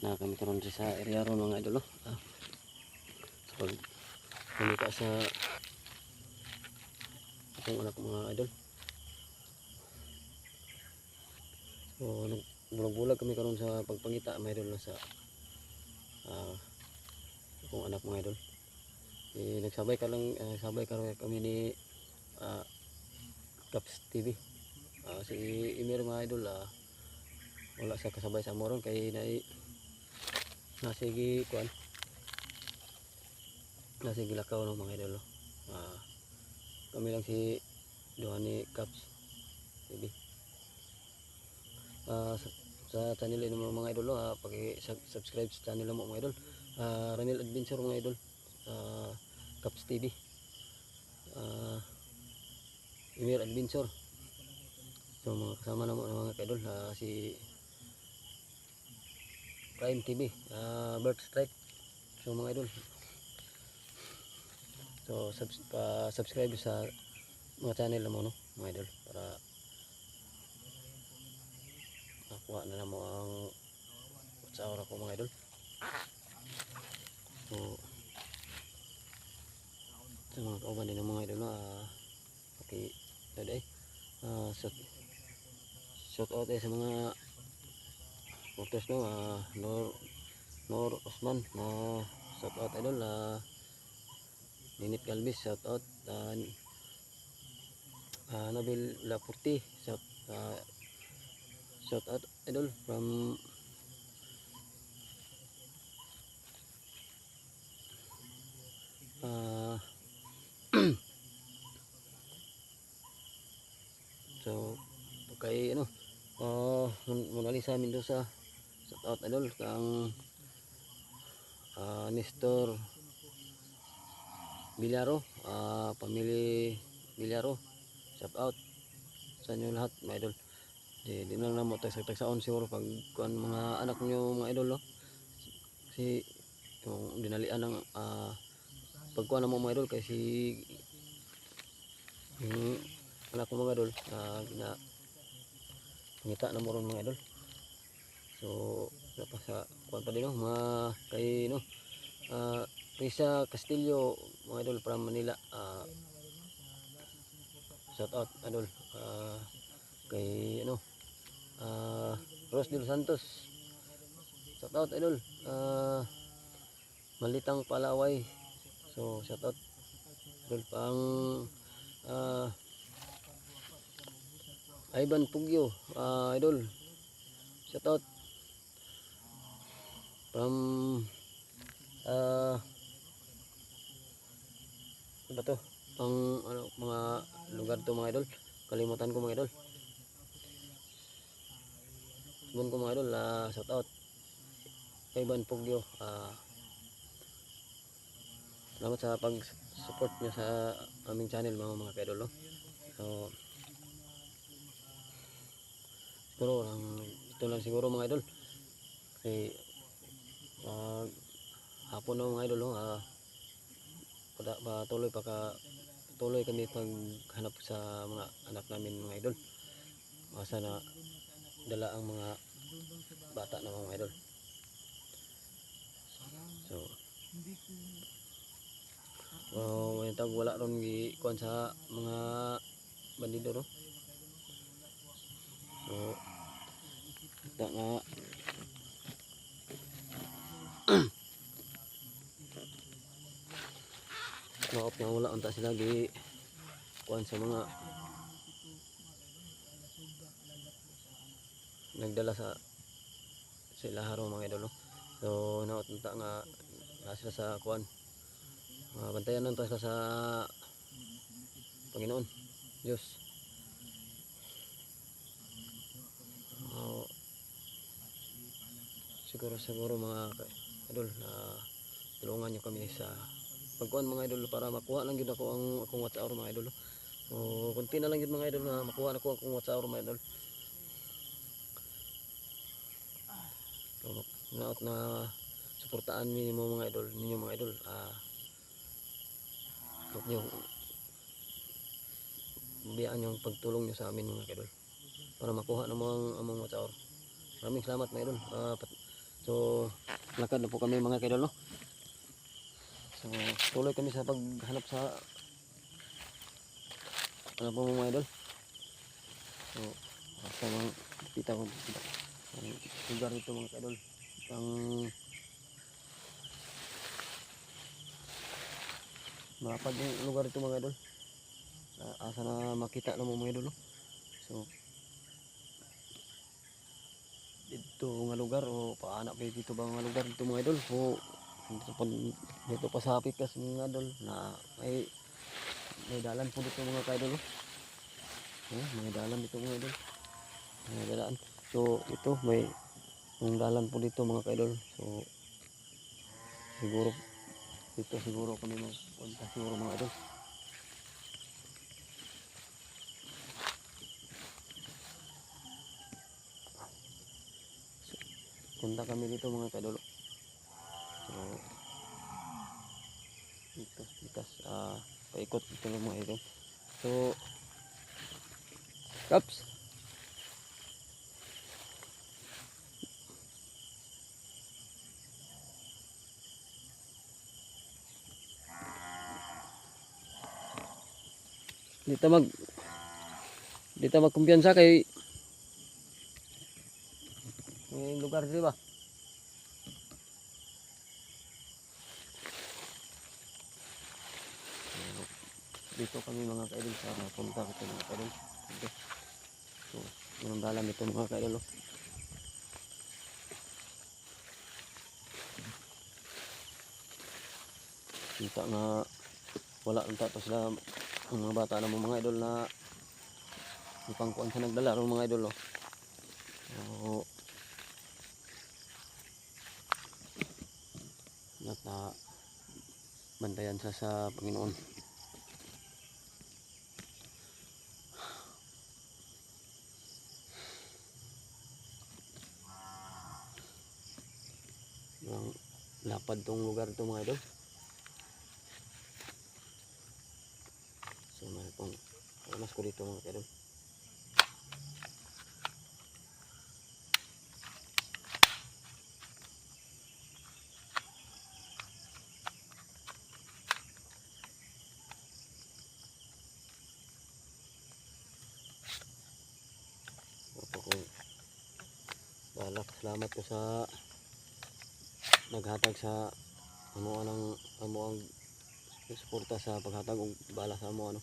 na kami karon sa area ron mga idol. Sa pag kumita sa akong anak mga idol. So nagbulag-bulag kami karon sa pagpangita mga idol sa akong anak mga idol. Nagsabay ka lang sabay karon kami ni Caps TV. Si Emir mga idol wala sa kasabay sa moron kay nasigi kuan nasigi lakaw ng mga idol. Kami lang si duha ni Caps TV. Sa channel ni mga idol paki-subscribe sa channel mo mga idol. Ranil Adventure mga idol. Caps TV. Emir Adventure. So mga kasama na mga idol si Prime TV, Bird Strike. So mga idol. So subscribe sa mga channel mo no mga idol para makuha na mo ang WhatsApp ako mga idol. So mga kauban din ng mga idol okay today shout out sa mga supporters no Nor Osman shout out idol. Ninit Galvis shout out. Nabil Lapurti shout out idol from so kay Mona Lisa Mendoza shout out idol kang Nestor Bilyaro, pamilya Bilyaro shout out sa inyo lahat mga idol. Di lang namo tagsaon siguro pag kuan mga anak nyo mga idol no. Si yung dinalian ng pagkuan na mo mga idol kasi yung anak ko mga idol ngita na mo ron mga idol. So dapat sa kuan pa din no mga kay no Risa Castillo mga idol from Manila. Shout out idol kay Rose Del Santos shout out idol. Malitang Palaway so shout out idol pang Ivan Pugyo idol shout out from ano to pang mga lugar to mga idol kalimutan ko mga idol. Subon ko mga idol shout out Ivan Pugyo. Salamat sa pag-support niyo sa aming channel mga idol no. So siguro ito lang siguro mga idol kasi hapon na mga idol no. Patuloy kami paghanap sa mga anak namin mga idol. Sana dala ang mga bata na mga idol. So may tag wala ron gikuan sa mga bandido no. So ita nga maop nga wala unta sila gi kuan sa mga nagdala sa sila haro mga idol no. So naot unta nga sila sa kuan bantayan lang to sila sa Panginoon Diyos. Siguro mga idol tulungan nyo kami sa pagkuhan mga idol para makuha lang yun ako ang akong WhatsApp mga idol. So kunti na lang yun mga idol na makuha na ko akong WhatsApp mga idol. So naot na suportaan minimo mga idol ninyo mga idol. Huwag nyo biyaan yung pagtulong nyo sa amin mga idol para makuha na mo ang among WhatsApp. Maraming salamat mga idol So, lakad na po kami mga kaidol, no? So, tuloy kami sa paghanap sa ano po mga idol. So, basta mga kita ko ang lugar ito mga kaidol. Ang malapad yung lugar ito mga idol. Asa na makita na mo mga idol, no? So, dito nga lugar o paana pa dito ba nga lugar dito mga idol? So, dito pa sa Pikas mga idol na may dalan po dito mga kaidol, no? May dalan dito mga idol. May dalan. So, ito may dalan po dito mga kaidol. So, siguro dito siguro kami magpunta siguro mga idol. Punta kami dito mga kaidol. So, dito Pikas paikot dito mga idol. So, Kaps. Dito magkumpiyansa kay may lugar di ba? Dito kami mga kaidol sa punta ko mga kaidol. Dito. So, yung dalan dito mga kaidol. Kita nga wala ang tato sila ang mga bata na mga idol na ipangkuan sa nagdala ron mga idol. So, na bantayan sa Panginoon. Yung lapad tong lugar to mga idol. So, may pong mas ko dito mga idol. Opo kung balak, salamat ko sa naghatag sa amo ang suporta sa paghatag og bala sa amo ano.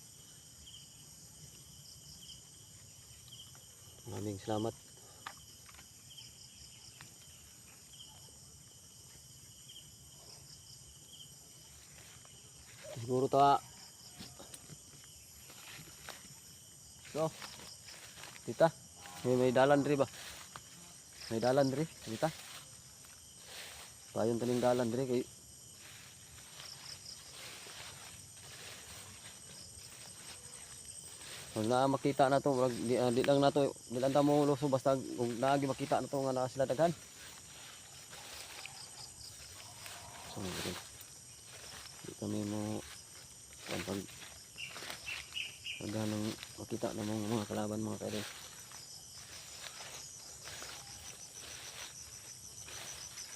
Maraming salamat. Siguro ta so tita may dalan diri ba? May dalan diri tita. Payon taning dalan diri kay kung na makita na to, di lang na to, di lang ta mo luso basta kung naagi makita na to nga na sila daghan. So, di kami mo pag ganang makita na mga kalaban mga kaidol.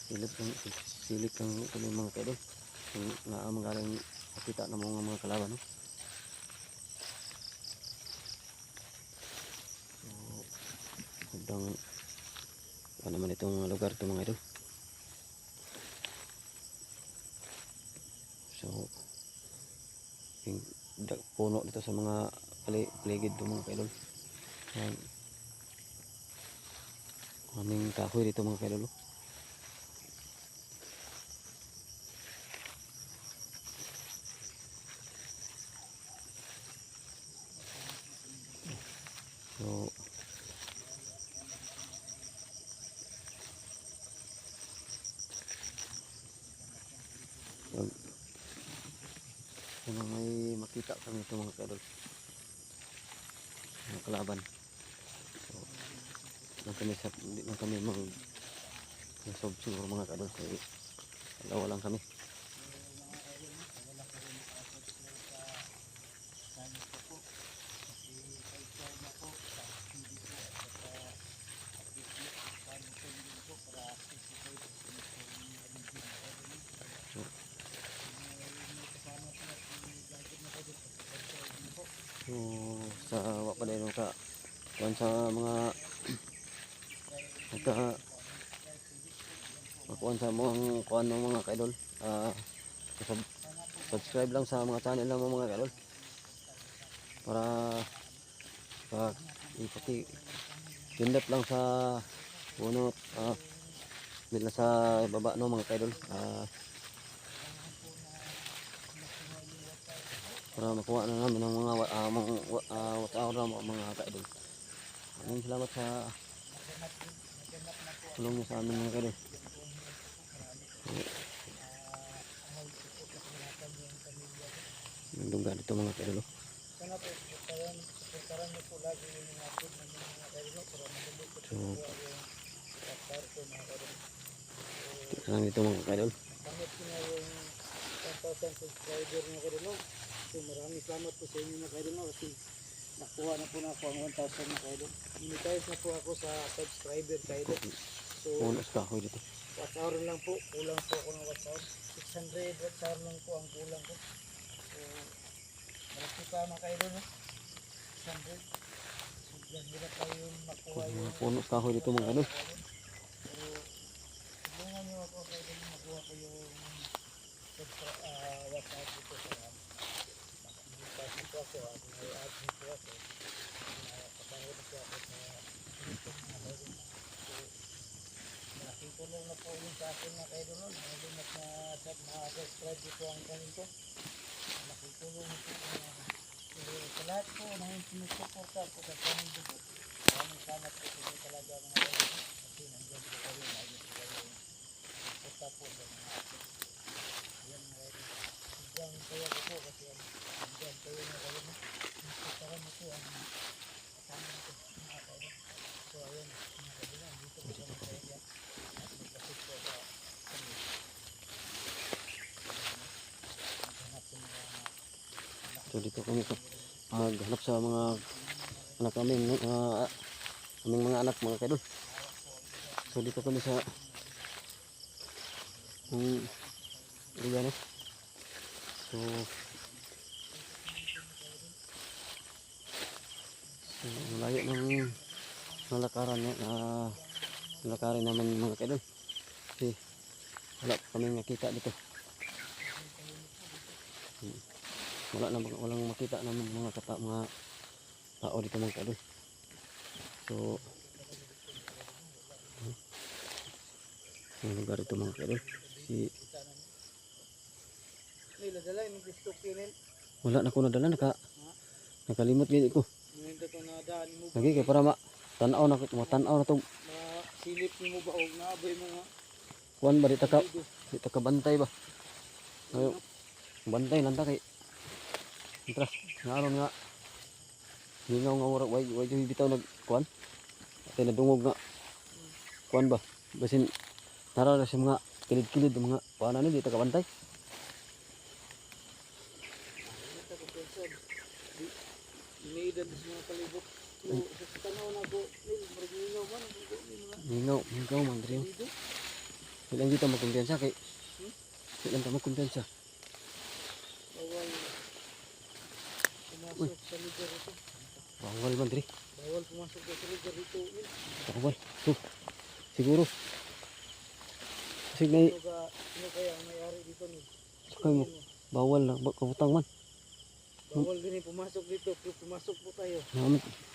Silip kang kami mga kaidol. Kung naamang galing makita na mga kalaban, no? Hanggang ano naman itong lugar ito mga idol. So, yung puno dito sa mga paligid ito mga kaidol. Aming kahoy dito mga kaidol. So, kung may makita kami ito mga kaidol, mga kalaban. So, lang kami mag-sob siguro mga kaidol kaya dalawa lang kami. sa mga nagka makuan sa mga kuan ng mga kaidol. Subscribe lang sa mga channel ng mga kaidol para pindot lang sa punot nila sa baba no mga kaidol, para makuha na namin ng mga wataw na mga kaidol. Maraming salamat sa tulong niyo sa amin mga kaidol. Yung lungga dito mga kaidol. Sana po, supportaran niyo po lagi yung mga upload ng mga kaidol para magandang po So, yung start ko mga kaidol. ito lang dito mga kaidol. Pangit ko na yung 1,000 subscriber mga kaidol. So maraming salamat po sa inyo mga kaidol kasi nakuha na po na ako ang 1,000 mga kaidol. Monetize na po ako sa subscriber kaidol. So Punos ka ako dito. watch hour lang po, kulang po ako ng watch hour. 600 watch hour lang po ang kulang ko. So malaki pa mga kaidol no? 600. So hirap tayo makuha yung Mga punos ka ako dito mga kaidol. so tulungan nyo ako kaidol makuha ko yung watch hour dito sa kasi po ako, may admin po ako, kapahod po ako sa YouTube mga kaidol. So, malaking tulong na po yun sa akin mga kaidol. Malaking na-subscribe dito ang channel ko. Malaking tulong na po. Sa lahat po na yung sinusuporta po sa channel ko po. Maraming salamat po sa inyo talaga mga kaidol. Kasi nandiyan po kayo, nandiyan po kayo. Suporta po sa mga akin. Ayan mga kaidol. Sobrang saya ko po kasi nandiyan kayo mga kaidol. Suportahan mo po ang channel ko mga kaidol. So ayan mga kaidol. Dito po kami sa area. At magpasok po sa kami. Maghanap po mga So dito kami maghanap sa mga anak namin, aming mga anak mga kaidol. So dito kami sa area no. So malayo ng nalakaran nalakarin namin mga kaidol. Kasi wala kaming nakita dito. Walang makita namin mga tao dito mga kaidol. So ang lugar ito mga kaidol. may ladala yung gusto kinin. Wala na ko nadala, nakalimot gini ko. Ngayon ito na daan mo ba? Lagi kay para matanaw na to. Masilip mo ba o naabay mga Kuan ba di ta ka bantay ba. Ayo. Bantay lang ta kay. Intras ngaron nga. Lingaw nga ora way bitaw nag kuan. Tay nadungog nga. Kuan ba? Basin tara sa mga kilid-kilid mga kuan ani di ta ka bantay. iniidan sa mga palibot. So, sa tanaw na po, mariginaw man, Lingaw man diri. Ilang kita magkumpiyansa kay. Ilang ta magkumpiyansa. Bawal pumasok sa lugar ito. Bawal man diri. Bawal pumasok sa lugar ito. Bawal. So, siguro. Kasi Sino kaya ang may-ari dito ni? sakay mo. Bawal na kabutang man. Bawal din pumasok dito. Pumasok po tayo.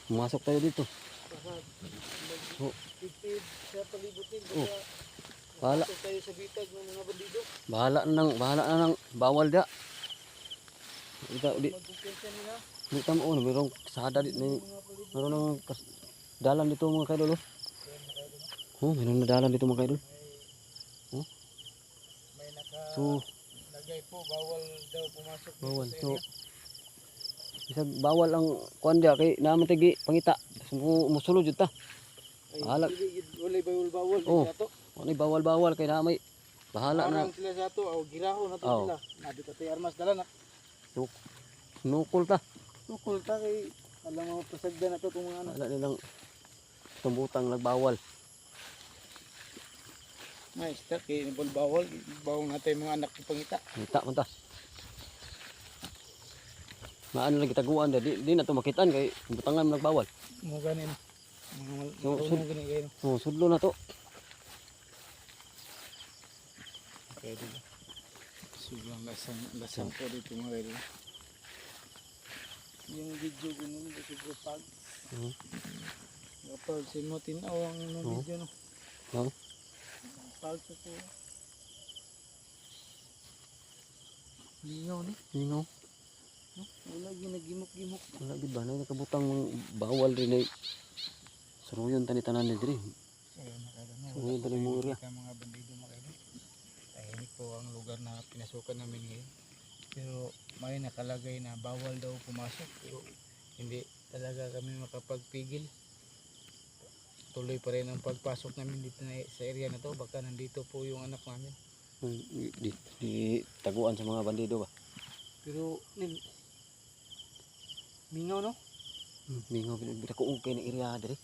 Pumasok tayo dito. Baka Oh. magtipid sa palibutin. Oh. Baka Bahala. pumasok tayo sa bitag ng mga bandido. Bahala na nang bawal dia. Di Magkumpensya nila. dito mo ano, mayroong kasada dito, mayroon ng dalan dito mga kaidol. Oh, mayroon na dalan dito mga kaidol. Oh. May So, nakalagay po. Bawal daw pumasok dito bawal. sa So, area. isag bawal ang kuan dia kay naman tigi pangita. Musulod jud ta. Ay, bahala. Walay bawal Oh. sa to. Ano bawal kay na may bahala na. Arang sila sa to. O giraho na to Oh. sila. Nandito tayo armas dala na. Nukol ta. Tukol ta kay alam mo pasagda na to itong mga anak. Wala nilang tumbutang nagbawal. Maestra kay bawal. Bawal natin mga anak ng pangita. Kita man ta. Maano lagi taguan di na to makitaan kay butangan nagbawal. Mga ganin. So, marunong gini kayo. Oh, sudlo na to. Okay, diba? Sobrang lasang po dito mga kayo. Yung video ganun, sobrang pag. Hmm. Kapag si mo tinaw ang Oo. video no. No? Pag ko po. Lingaw ni. Lingaw. No? Wala ginagimok-gimok. Wala gid ba na nakabutang bawal rin ay suruyon tani tanan ni diri. Ayun nakagano. Suruyon tani mo area. Mga bandido mga kayo. Tahimik po ang lugar na pinasukan namin ngayon. Pero may nakalagay na bawal daw pumasok. Pero hindi talaga kami makapagpigil. Tuloy pa rin ang pagpasok namin dito sa area na to. Baka nandito po yung anak namin. Di taguan sa mga bandido ba? Pero mingaw no? Mingaw bila ko okay na area diri.